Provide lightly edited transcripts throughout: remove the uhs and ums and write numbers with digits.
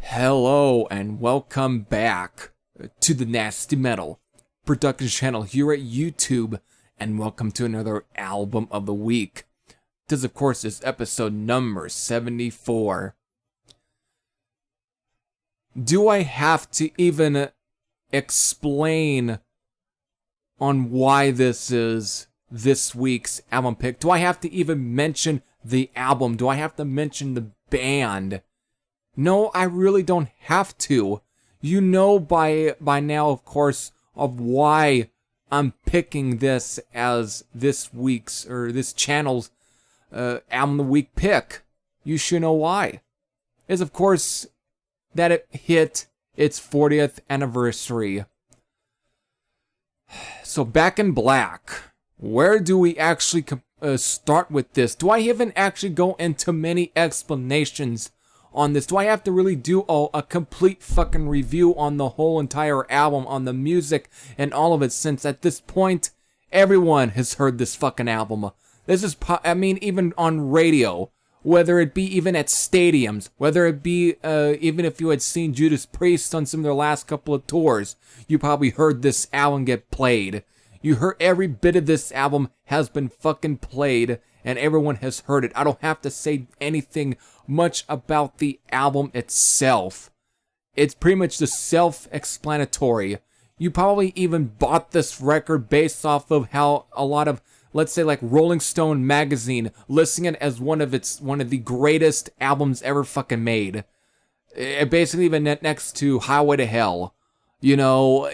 Hello and welcome back to the Nasty Metal production channel here at YouTube, and welcome to another album of the week. This, of course, is episode number 74. Do I have to even explain on why this is this week's album pick? Do I have to even mention the album? Do I have to mention the band? No, I really don't have to. You know by now, of course, of why I'm picking this as this week's, or this channel's, album of the week pick. You should know why. Is, of course, that it hit its 40th anniversary. So, Back in Black. Where do we actually start with this? Do I even actually go into many explanations on this? Do I have to really do a complete fucking review on the whole entire album, on the music and all of it, since at this point everyone has heard this fucking album? This is, even on radio, whether it be even at stadiums, whether it be even if you had seen Judas Priest on some of their last couple of tours, you probably heard this album get played. You heard every bit of this album has been fucking played, and everyone has heard it. I don't have to say anything much about the album itself. It's pretty much the self-explanatory. You probably even bought this record based off of how a lot of, let's say, like Rolling Stone magazine listing it as one of the greatest albums ever fucking made. Basically, even next to Highway to Hell. You know,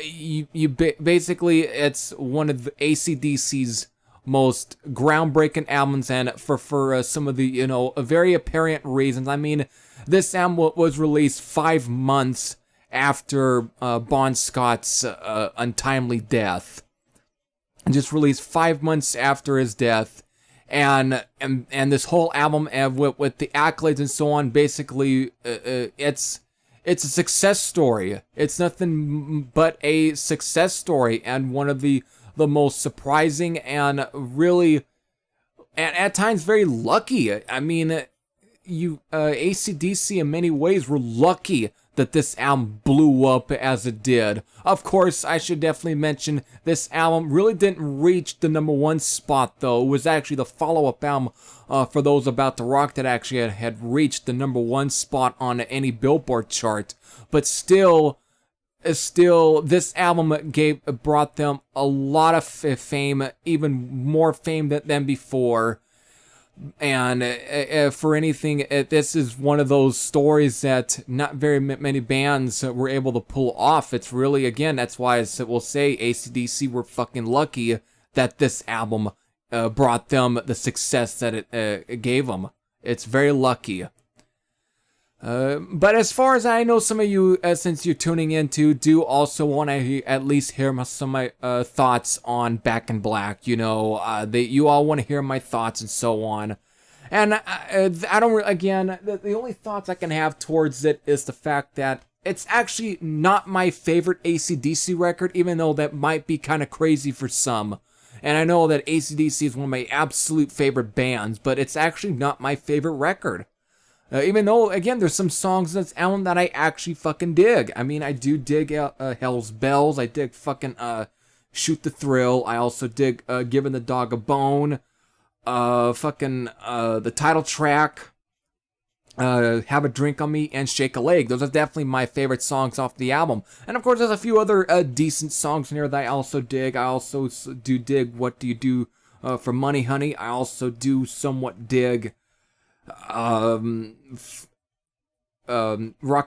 basically, it's one of the AC/DC's most groundbreaking albums, and for some of the, very apparent reasons. I mean, this album was released 5 months after Bon Scott's untimely death. Just released 5 months after his death, and this whole album, with the accolades and so on, basically, it's a success story. It's nothing but a success story, and one of the most surprising and really, and at times very lucky. I mean, AC/DC in many ways were lucky that this album blew up as it did. Of course, I should definitely mention this album really didn't reach the #1 spot, though. It was actually the follow-up album for those about to rock that actually had reached the #1 spot on any Billboard chart. But still, this album brought them a lot of fame, even more fame than before. And for anything, this is one of those stories that not very many bands were able to pull off. It's really, again, that's why we'll say AC/DC were fucking lucky that this album brought them the success that it gave them. It's very lucky. But as far as I know, some of you, since you're tuning in, do also want to at least hear some of my thoughts on Back in Black. You all want to hear my thoughts and so on. And I don't, again, the only thoughts I can have towards it is the fact that it's actually not my favorite AC/DC record, even though that might be kind of crazy for some. And I know that AC/DC is one of my absolute favorite bands, but it's actually not my favorite record. Even though, again, there's some songs in this album that I actually fucking dig. I mean, I do dig Hell's Bells. I dig fucking Shoot the Thrill. I also dig Giving the Dog a Bone. The title track. Have a Drink on Me, and Shake a Leg. Those are definitely my favorite songs off the album. And of course, there's a few other decent songs in here that I also dig. I also do dig What Do You Do for Money, Honey. I also do somewhat dig Rock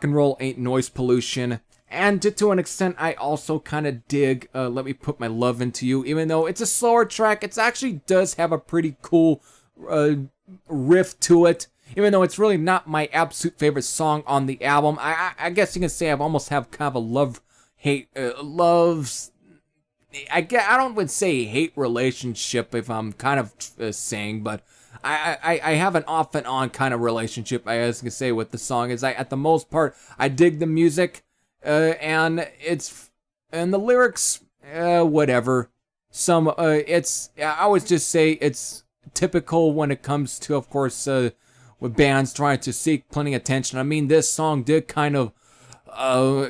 and Roll Ain't Noise Pollution. And to an extent, I also kind of dig Let Me Put My Love Into You. Even though it's a slower track, it actually does have a pretty cool riff to it. Even though it's really not my absolute favorite song on the album, I guess you can say I've almost have kind of a love-hate, I don't would say hate relationship if I'm kind of saying, but I have an off and on kind of relationship, I was gonna say, with the song. Is at the most part, I dig the music, and the lyrics, whatever. I would just say it's typical when it comes to, of course, with bands trying to seek plenty of attention. I mean, this song did kind of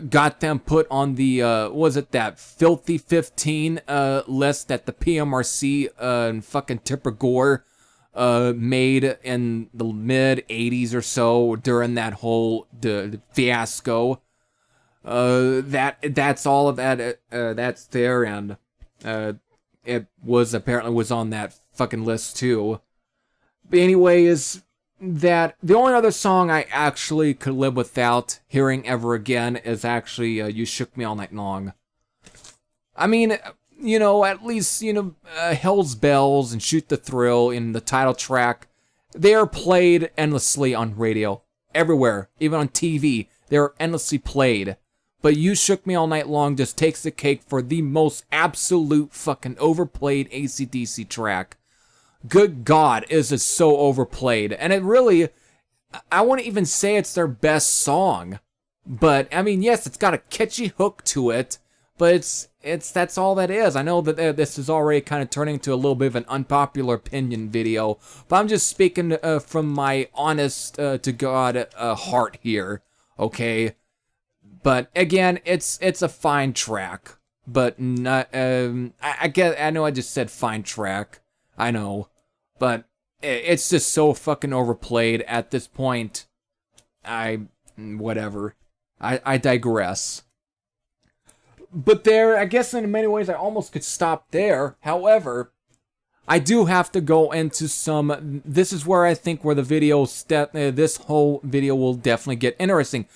got them put on the was it that Filthy 15 list that the PMRC and fucking Tipper Gore made in the mid 80s or so during that whole the fiasco. That's all of that. That's there, and it was on that fucking list too. But anyway, is that the only other song I actually could live without hearing ever again is actually You Shook Me All Night Long. I mean, at least, Hell's Bells and Shoot the Thrill in the title track, they are played endlessly on radio. Everywhere. Even on TV. They're endlessly played. But You Shook Me All Night Long just takes the cake for the most absolute fucking overplayed AC/DC track. Good God, is it so overplayed. And it really, I wouldn't even say it's their best song. But, I mean, yes, it's got a catchy hook to it, but that's all that is. I know that this is already kind of turning into a little bit of an unpopular opinion video, but I'm just speaking from my honest to God heart here, okay? But again, it's a fine track, but not. I know I just said fine track. I know, but it's just so fucking overplayed at this point. Whatever. I digress. But there, I guess in many ways I almost could stop there. However, I do have to go into some. This is where I think where the video this whole video will definitely get interesting.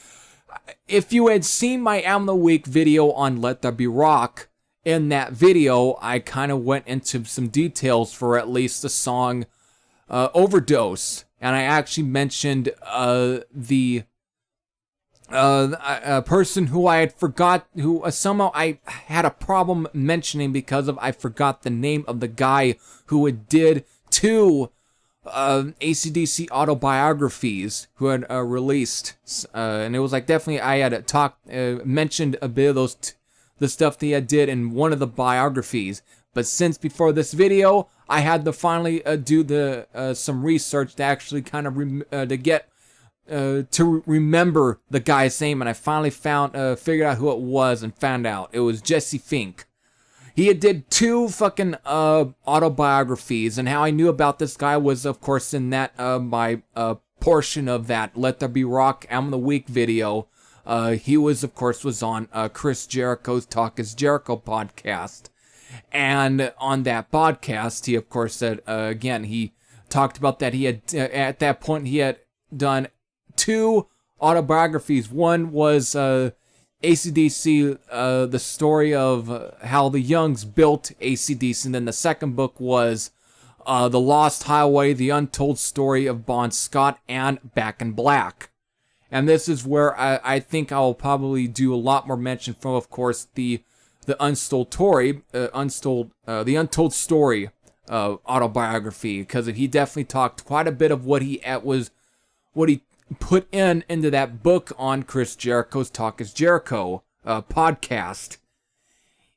If you had seen my Album of the Week video on Let There Be Rock, in that video, I kind of went into some details for at least the song Overdose. And I actually mentioned the a person who I had forgot, who somehow I had a problem mentioning because of I forgot the name of the guy who did two AC/DC autobiographies who had released, and it was like definitely I had mentioned a bit of the stuff that he did in one of the biographies. But since before this video, I had to finally do some research to actually kind of to remember the guy's name, and I finally figured out who it was and found out it was Jesse Fink. He did two fucking autobiographies, and how I knew about this guy was, of course, in that my portion of that Let There Be Rock Album of the Week video. He was on Chris Jericho's Talk Is Jericho podcast, and on that podcast, he of course said again he talked about that he had at that point he had done two autobiographies. One was AC/DC, the story of how the Youngs built AC/DC, and then the second book was The Lost Highway, The Untold Story of Bon Scott and Back in Black. And this is where I think I'll probably do a lot more mention from, of course, the Untold Story, the Untold Story autobiography, because he definitely talked quite a bit of what he put into that book on Chris Jericho's Talk Is Jericho podcast.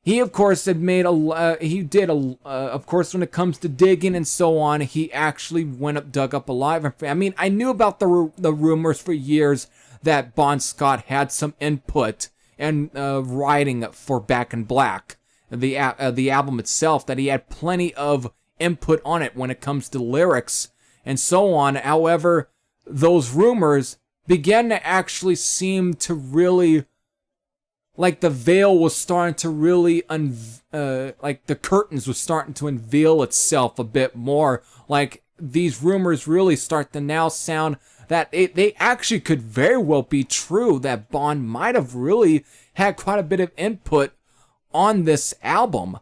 He, of course, had made of course, when it comes to digging and so on, he actually dug up a lot of. I mean, I knew about the rumors for years that Bon Scott had some input and writing for Back in Black, the album itself, that he had plenty of input on it when it comes to lyrics and so on. However, those rumors began to actually seem to really, like the veil was starting to really, like the curtains was starting to unveil itself a bit more. Like these rumors really start to now sound that they actually could very well be true, that Bon might have really had quite a bit of input on this album.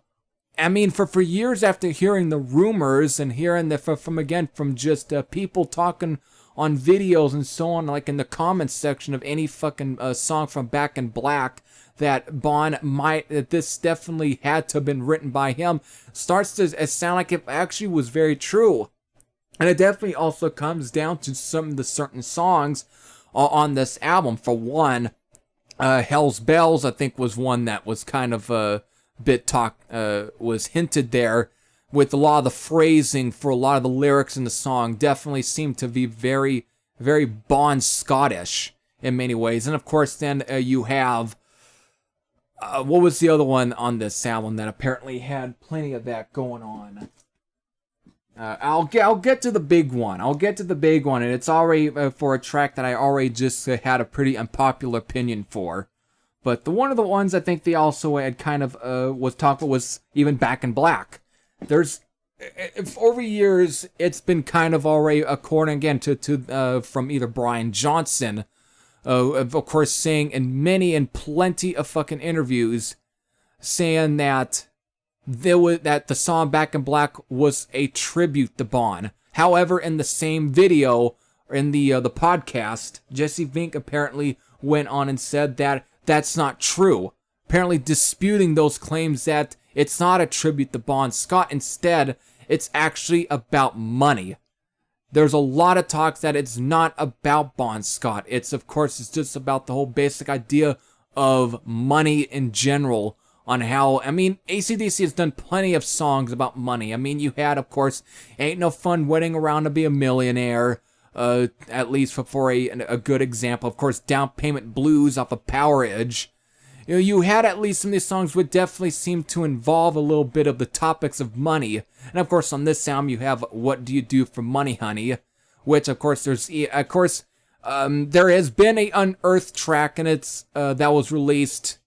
I mean, for years after hearing the rumors and hearing from just people talking on videos and so on, like in the comments section of any fucking song from Back in Black, that that this definitely had to have been written by him, starts to sound like it actually was very true. And it definitely also comes down to some of the certain songs on this album. For one, Hell's Bells, I think, was one that was kind of was hinted there, with a lot of the phrasing for a lot of the lyrics in the song definitely seemed to be very, very Bon Scottish in many ways. And of course, then you have, what was the other one on this album that apparently had plenty of that going on? I'll get to the big one. And it's already for a track that I already just had a pretty unpopular opinion for. But one of the ones I think they also had kind of was talked about was even Back in Black. There's over years it's been kind of already, according again to from either Brian Johnson, of course, saying in plenty of fucking interviews, saying that that the song Back in Black was a tribute to Bon. However, in the same video, in the podcast, Jesse Vink apparently went on and said that that's not true. Apparently disputing those claims that it's not a tribute to Bon Scott. Instead, it's actually about money. There's a lot of talks that it's not about Bon Scott. It's just about the whole basic idea of money in general. On how, I mean, AC/DC has done plenty of songs about money. I mean, you had, of course, Ain't No Fun Waiting Around to Be a Millionaire, at least for a good example. Of course, Down Payment Blues off of Power Edge. You know, you had at least some of these songs would definitely seem to involve a little bit of the topics of money. And of course, on this album, you have What Do You Do for Money, Honey? Which, of course, there has been a Unearthed track, and it's, that was released.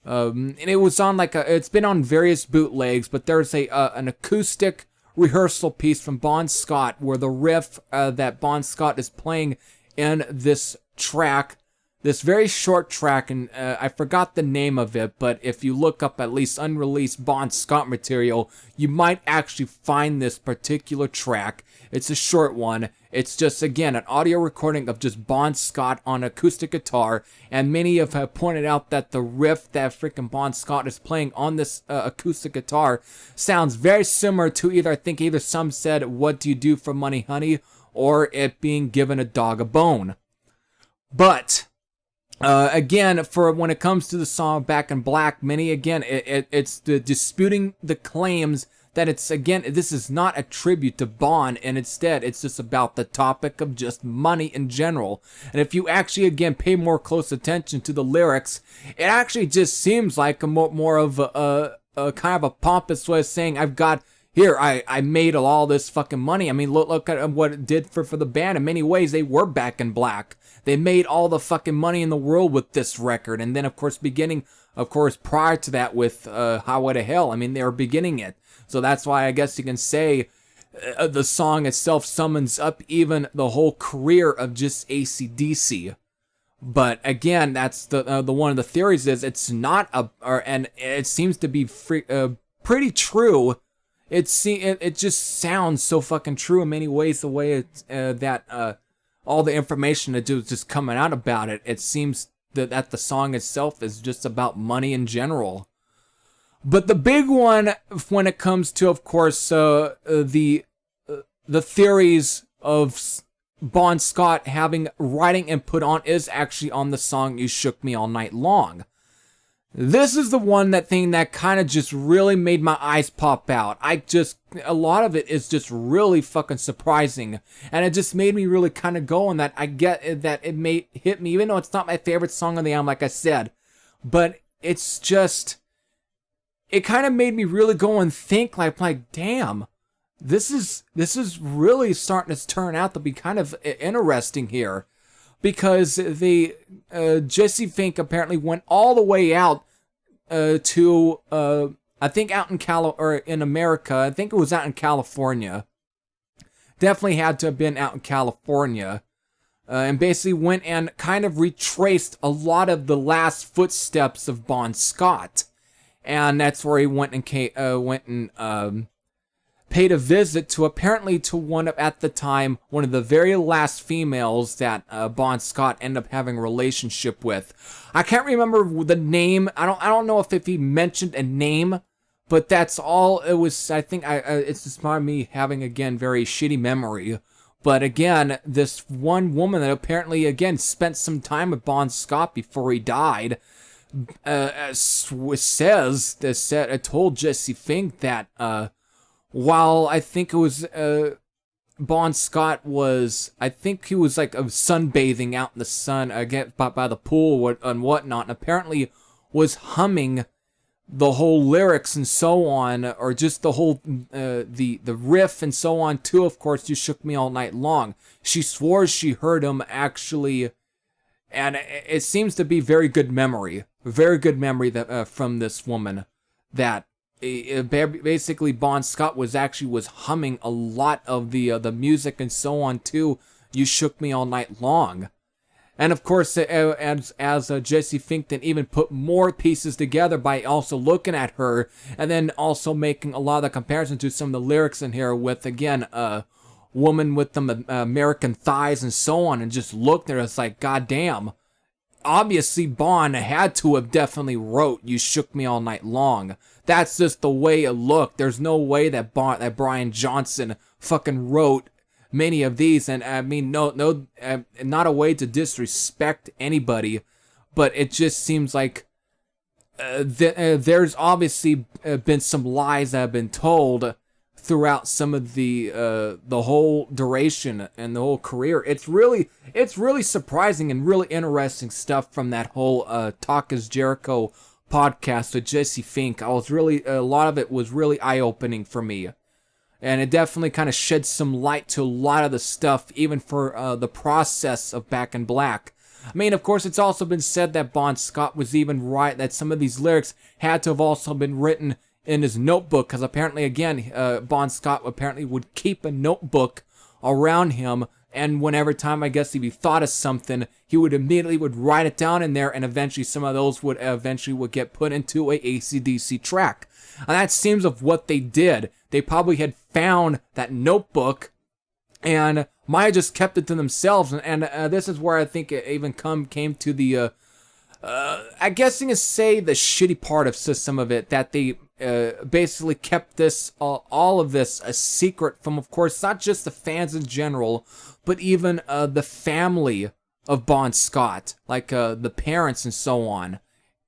And it was on it's been on various bootlegs, but there's an acoustic rehearsal piece from Bon Scott where the riff that Bon Scott is playing in this track, this very short track, and I forgot the name of it, but if you look up at least unreleased Bon Scott material, you might actually find this particular track. It's a short one. It's just, again, an audio recording of just Bon Scott on acoustic guitar, and many have pointed out that the riff that freaking Bon Scott is playing on this acoustic guitar sounds very similar to either some said, What Do You Do for Money, Honey, or it being Given a Dog a Bone. But again, for when it comes to the song Back in Black, it's disputing the claims that this is not a tribute to Bon, and instead it's just about the topic of just money in general. And if you actually, again, pay more close attention to the lyrics, it actually just seems like more of a kind of a pompous way of saying, I made all this fucking money. I mean, look at what it did for the band. In many ways, they were Back in Black. They made all the fucking money in the world with this record. And then, of course, prior to that with Highway to Hell, I mean, they were beginning it. So that's why I guess you can say the song itself summons up even the whole career of just AC/DC. But again, that's the one of the theories is it's not and it seems to be pretty true. It just sounds so fucking true in many ways. The way that all the information that is just coming out about it, it seems that the song itself is just about money in general. But the big one when it comes to, of course, the theories of Bon Scott having writing input on is actually on the song You Shook Me All Night Long. This is the one that kind of just really made my eyes pop out. A lot of it is just really fucking surprising. And it just made me really kind of go on that. I get that it may hit me, even though it's not my favorite song on the album, like I said. But it's just, it kind of made me really go and think like, damn, this is really starting to turn out to be kind of interesting here. Because Jesse Vink apparently went all the way out to I think out in America. I think it was out in California. Definitely had to have been out in California, and basically went and kind of retraced a lot of the last footsteps of Bon Scott, and that's where he went and paid a visit to apparently to one of, at the time, one of the very last females that Bon Scott ended up having a relationship with. I can't remember the name. I don't know if he mentioned a name, but that's all it was. I think it's just by me having, again, very shitty memory. But again, this one woman that apparently, again, spent some time with Bon Scott before he died, told Jesse Fink that, while I think it was, Bon Scott was, I think he was like sunbathing out in the sun, again, by the pool and whatnot, and apparently was humming the whole lyrics and so on, or just the whole, the riff and so on, too, of course, You Shook Me All Night Long. She swore she heard him actually, and it seems to be very good memory that, from this woman, that basically Bon Scott was humming a lot of the music and so on, too, You Shook Me All Night Long. And of course, as Jesse Fink then even put more pieces together by also looking at her, and then also making a lot of the comparisons to some of the lyrics in here with, again, a woman with the American thighs and so on, and just looked at her, it's like, goddamn. Obviously, Bon had to have definitely wrote You Shook Me All Night Long. That's just the way it looked. There's no way that Brian Johnson fucking wrote many of these, and I mean, no, not a way to disrespect anybody, but it just seems like there's obviously been some lies that have been told throughout some of the whole duration and the whole career. It's really surprising and really interesting stuff from that whole Talk Is Jericho podcast with Jesse Fink. A lot of it was really eye-opening for me. And it definitely kind of sheds some light to a lot of the stuff, even for the process of Back in Black. I mean, of course, it's also been said that Bon Scott was even right, that some of these lyrics had to have also been written in his notebook, because apparently, again, Bon Scott apparently would keep a notebook around him, and whenever time, I guess, if he thought of something, he would immediately write it down in there, and eventually some of those would get put into a AC/DC track. And that seems of what they did. They probably had found that notebook and might have just kept it to themselves. And this is where I think it even came to the, I guess you can say the shitty part of some of it, that they basically kept this, all of this a secret from, of course, not just the fans in general, but even the family of Bon Scott, like the parents and so on,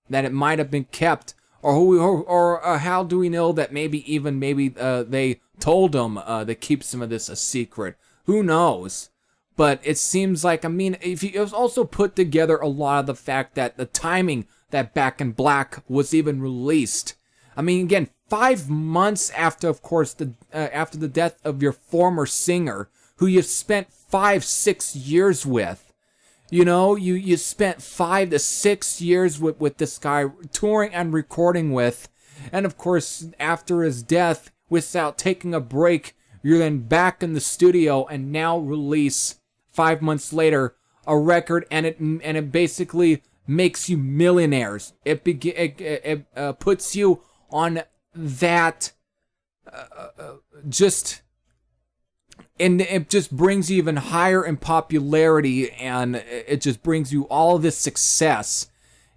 that it might have been kept. Or how do we know that maybe they told him to keep some of this a secret? Who knows? But it seems like, I mean, if you also put together a lot of the fact that the timing that Back in Black was even released. I mean, again, 5 months after, of course, after the death of your former singer, who you've spent 5-6 years with. You know, you spent 5 to 6 years with this guy touring and recording with, and of course, after his death, without taking a break, you're then back in the studio and now release 5 months later a record, and it basically makes you millionaires. It puts you on that and it just brings you even higher in popularity, and it just brings you all of this success.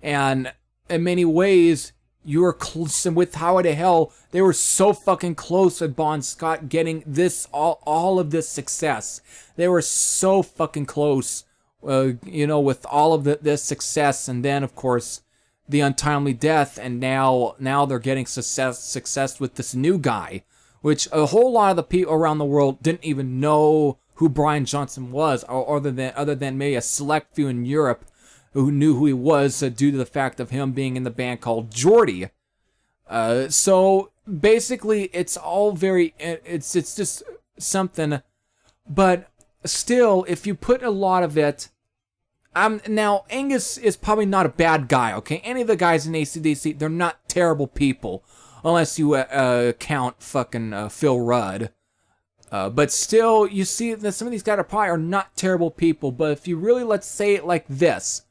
And in many ways, you were close, and with Highway to Hell, they were so fucking close with Bon Scott getting this, all of this success. They were so fucking close, with all of this success, and then, of course, the untimely death, and now they're getting success with this new guy, which a whole lot of the people around the world didn't even know who Brian Johnson was, or other than maybe a select few in Europe who knew who he was due to the fact of him being in the band called Geordie. So basically, it's all it's just something, but still, if you put a lot of it, now Angus is probably not a bad guy, okay? Any of the guys in AC/DC, they're not terrible people. Unless you count fucking Phil Rudd. But still, you see that some of these guys probably are not terrible people. But if you really, let's say it like this.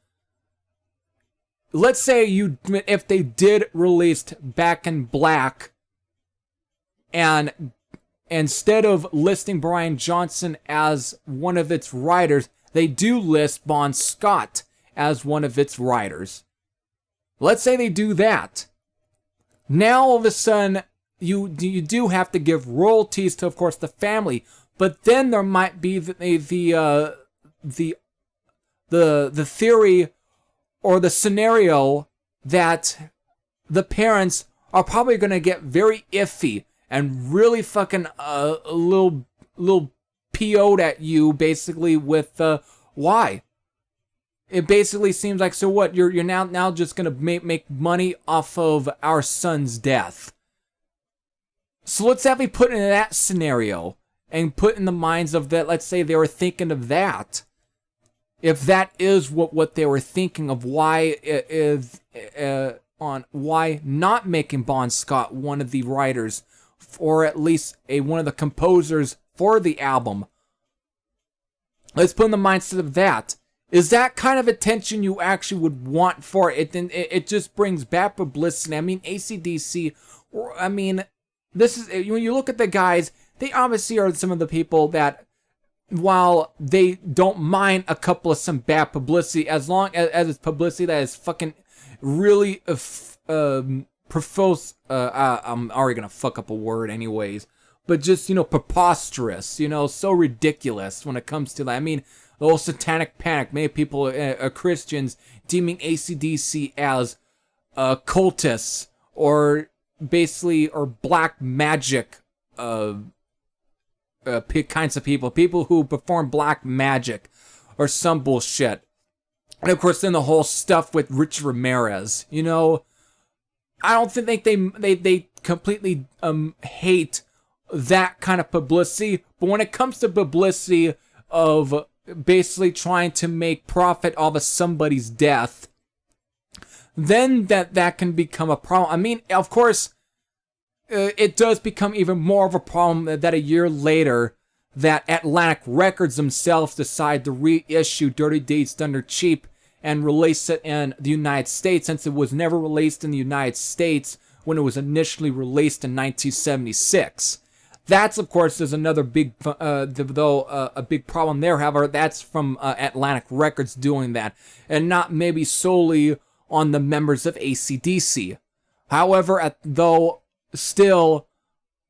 Let's say if they did release Back in Black, and instead of listing Brian Johnson as one of its writers, they do list Bon Scott as one of its writers. Let's say they do that. Now all of a sudden, you do have to give royalties to, of course, the family, but then there might be the theory or the scenario that the parents are probably going to get very iffy and really fucking a little PO'd at you, basically, with why. It basically seems like, so what, you're now just going to make money off of our son's death. So let's have me put in that scenario and put in the minds of that, let's say they were thinking of that. If that is what they were thinking of, why it is on why not making Bon Scott one of the writers, or at least one of the composers for the album. Let's put in the mindset of that. Is that kind of attention you actually would want for it? Then it just brings bad publicity. I mean, AC/DC, this is, when you look at the guys, they obviously are some of the people that, while they don't mind a couple of some bad publicity, as long as it's publicity that is fucking really profuse, I'm already gonna fuck up a word anyways, but just, preposterous, so ridiculous when it comes to that. I mean, the whole satanic panic, many people, Christians, deeming AC/DC as cultists, or basically, or black magic kinds of people who perform black magic, or some bullshit. And of course, then the whole stuff with Rich Ramirez, I don't think they completely hate that kind of publicity, but when it comes to publicity of basically trying to make profit off of somebody's death, then that can become a problem. I mean, of course, it does become even more of a problem that a year later, that Atlantic Records themselves decide to reissue Dirty Deeds Done Dirt Cheap and release it in the United States, since it was never released in the United States when it was initially released in 1976. That's, of course, is another big, a big problem there. However, that's from Atlantic Records doing that, and not maybe solely on the members of AC/DC. However, still,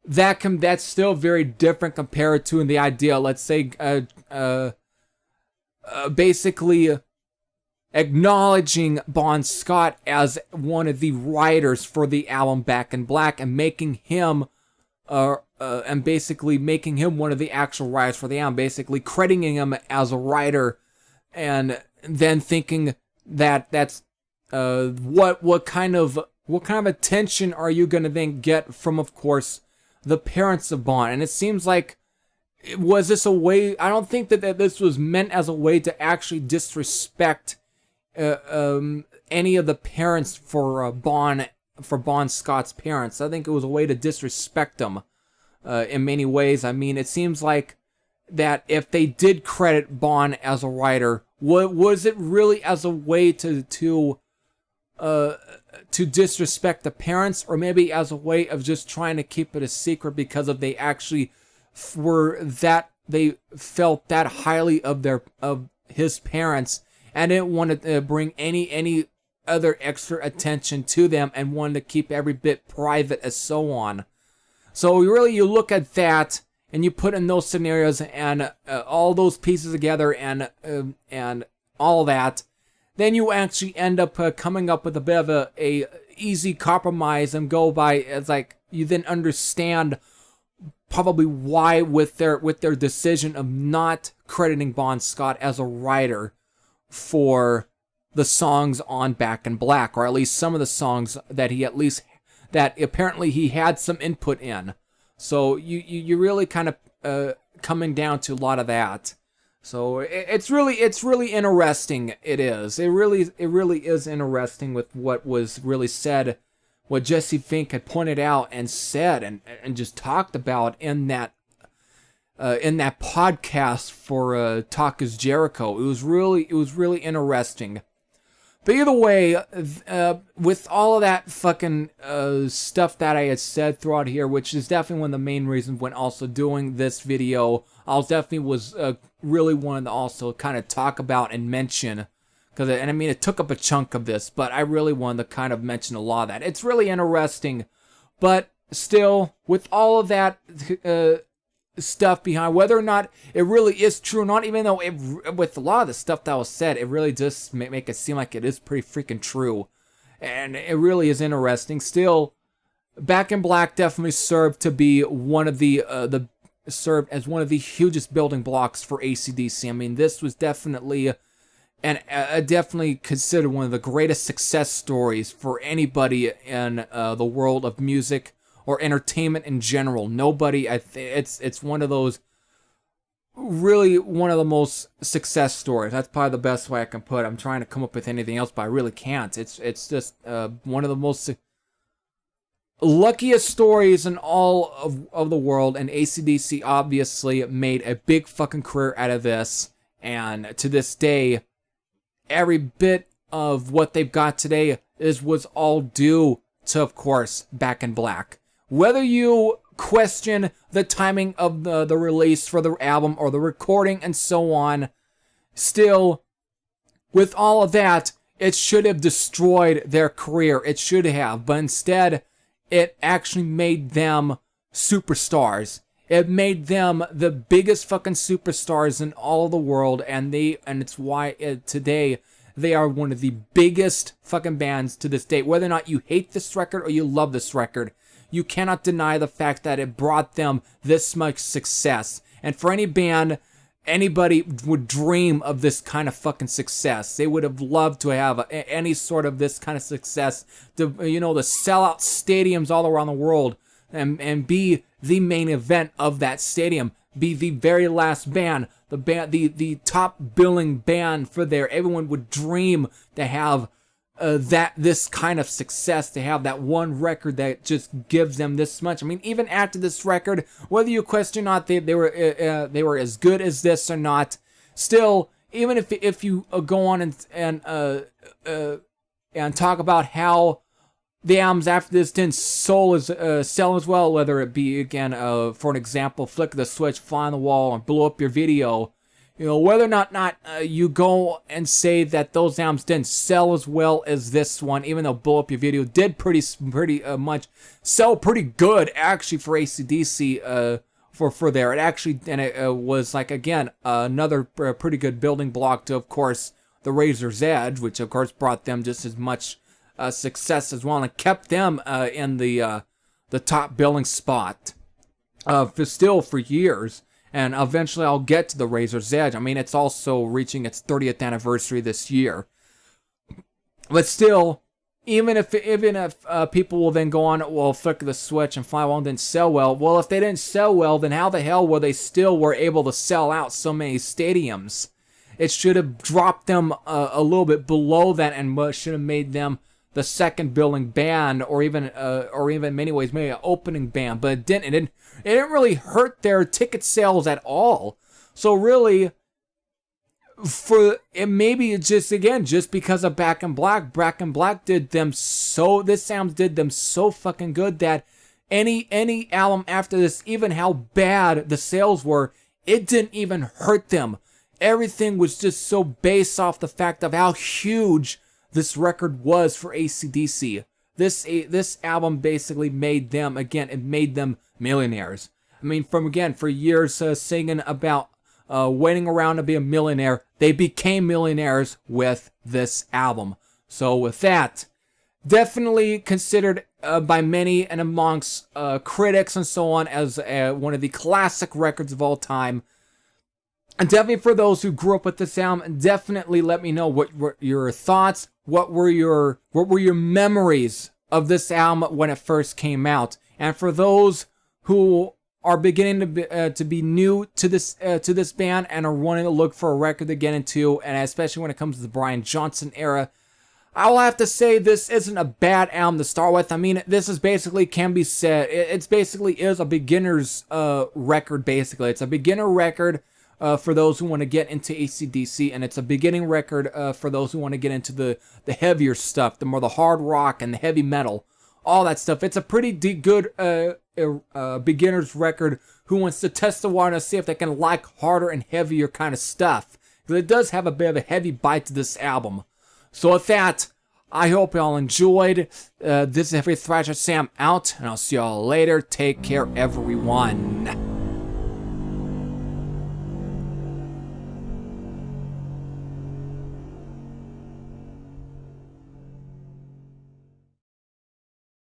that's still very different compared to the idea, let's say, basically acknowledging Bon Scott as one of the writers for the album Back in Black, and making him and basically making him one of the actual writers for the album, basically crediting him as a writer, and then thinking that that's what kind of attention are you going to then get from, of course, the parents of Bon? And it seems like, was this a way? I don't think that this was meant as a way to actually disrespect any of the parents for Bon Scott's parents. I think it was a way to disrespect them in many ways. I mean, it seems like that if they did credit Bon as a writer, was it really as a way to disrespect the parents, or maybe as a way of just trying to keep it a secret because of they actually they felt that highly of his parents and didn't want to bring any other extra attention to them, and wanted to keep every bit private, as so on. So really, you look at that and you put in those scenarios and all those pieces together and all that, then you actually end up coming up with a bit of a easy compromise, and go by, it's like you then understand probably why with their decision of not crediting Bon Scott as a writer for the songs on Back in Black, or at least some of the songs that that apparently he had some input in. So you really kind of coming down to a lot of that. So it's really interesting. It is. It really is interesting with what was really said, what Jesse Fink had pointed out and said and just talked about in that podcast for Talk is Jericho. It was really interesting. But either way, with all of that fucking stuff that I had said throughout here, which is definitely one of the main reasons when also doing this video, I was definitely really wanting to also kind of talk about and mention, and I mean it took up a chunk of this, but I really wanted to kind of mention a lot of that. It's really interesting, but still, with all of that stuff behind whether or not it really is true or not, even though with a lot of the stuff that was said, it really does make it seem like it is pretty freaking true, and it really is interesting. Still, Back in Black definitely served to be one of served as one of the hugest building blocks for AC/DC. I mean, this was definitely definitely considered one of the greatest success stories for anybody in the world of music or entertainment in general. Nobody, it's one of those, really one of the most success stories. That's probably the best way I can put it. I'm trying to come up with anything else, but I really can't. It's just one of the most luckiest stories in all of the world, and AC/DC obviously made a big fucking career out of this, and to this day, every bit of what they've got today was all due to, of course, Back in Black. Whether you question the timing of the release for the album or the recording and so on, still, with all of that, it should have destroyed their career. It should have, but instead, it actually made them superstars. It made them the biggest fucking superstars in all of the world, and it's why today they are one of the biggest fucking bands to this date. Whether or not you hate this record or you love this record, you cannot deny the fact that it brought them this much success. And for any band, anybody would dream of this kind of fucking success. They would have loved to have any sort of this kind of success, to sell out stadiums all around the world and be the main event of that stadium, be the very last band, the top billing band for there. Everyone would dream to have this kind of success, to have that one record that just gives them this much. I mean, even after this record, whether you question or not they were as good as this or not, still, even if you go on and talk about how the albums after this didn't sell as well, whether it be, again, for an example, Flick the Switch, Fly on the Wall, and Blow Up Your Video, whether or not you go and say that those albums didn't sell as well as this one, even though Blow Up Your Video did pretty much sell pretty good, actually, for AC/DC, for there. It actually, and it was, like, again, another pretty good building block to, of course, the Razor's Edge, which, of course, brought them just as much success as well, and kept them in the top billing spot for years. And eventually I'll get to the Razor's Edge. I mean, it's also reaching its 30th anniversary this year. But still, even if people will then go on, well, Flick the Switch and Fly Well didn't sell well. Well, if they didn't sell well, then how the hell were they still able to sell out so many stadiums? It should have dropped them a little bit below that, and should have made them the second billing band, or even in many ways maybe an opening band. But it didn't. It didn't really hurt their ticket sales at all. So really, just because of Back in Black did them so. This sound did them so fucking good that any album after this, even how bad the sales were, it didn't even hurt them. Everything was just so based off the fact of how huge this record was for AC/DC. This album basically made them, again, it made them millionaires. I mean, for years singing about waiting around to be a millionaire, they became millionaires with this album. So with that, definitely considered by many and amongst critics and so on as one of the classic records of all time. And definitely for those who grew up with this album, definitely let me know what were your thoughts. What were your memories of this album when it first came out? And for those who are beginning to be new to this band and are wanting to look for a record to get into, and especially when it comes to the Brian Johnson era, I will have to say this isn't a bad album to start with. I mean, this is basically, can be said, it's basically is a beginner's record, basically. It's a beginner record for those who want to get into AC/DC, and it's a beginning record for those who want to get into the heavier stuff, the more the hard rock and the heavy metal, all that stuff. It's a pretty good beginner's record who wants to test the water and see if they can like harder and heavier kind of stuff. Because it does have a bit of a heavy bite to this album. So with that, I hope y'all enjoyed. This is Heavy Thrasher Sam out, and I'll see y'all later. Take care, everyone.